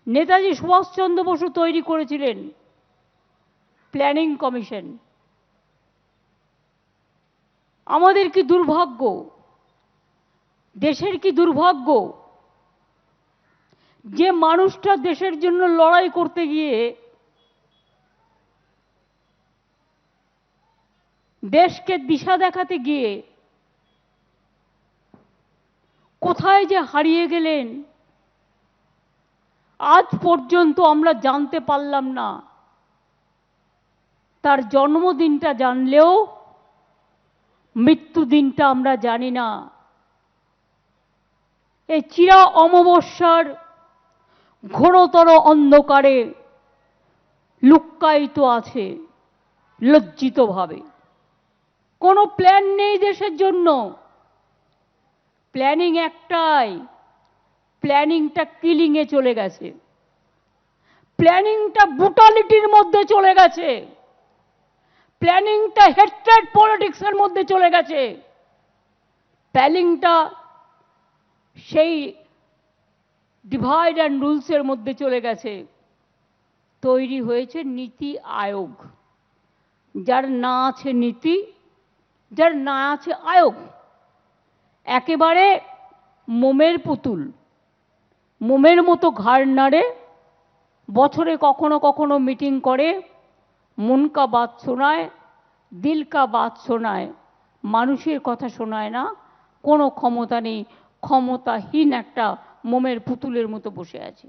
নেতাজি সুভাষচন্দ্র বসু তৈরি করেছিলেন planning commission. আমাদের কি দুর্ভাগ্য, দেশের কি দুর্ভাগ্য যে মানুষটা দেশের জন্য লড়াই করতে গিয়ে, দেশকে দিশা দেখাতে গিয়ে কোথায় যে হারিয়ে গেলেন আজ পর্যন্ত আমরা জানতে পারলাম না। তার জন্মদিনটা জানলেও মৃত্যুদিনটা আমরা জানি না। এই চিরা অমাবস্যার ঘোরতর অন্ধকারে লুক্কায়িত আছে লজ্জিতভাবে। কোনো প্ল্যান নেই দেশের জন্য, প্ল্যানিং একটাই, প্ল্যানিংটা কিলিংয়ে চলে গেছে, প্ল্যানিংটা ব্রুটালিটির মধ্যে চলে গেছে, প্ল্যানিংটা হেট্রেড পলিটিক্সের মধ্যে চলে গেছে, প্ল্যানিংটা সেই ডিভাইড অ্যান্ড রুলসের মধ্যে চলে গেছে। তৈরি হয়েছে নীতি আয়োগ, যার না আছে নীতি, যার না আছে আয়োগ। একেবারে মোমের পুতুল, মোমের মতো ঘাড় নাড়ে, বছরে কখনো কখনো মিটিং করে, মন কা বাত শোনায়, দিল কা বাত শোনায়, মানুষের কথা শোনায় না। কোনো ক্ষমতা নেই, ক্ষমতাহীন একটা মোমের পুতুলের মতো বসে আছে।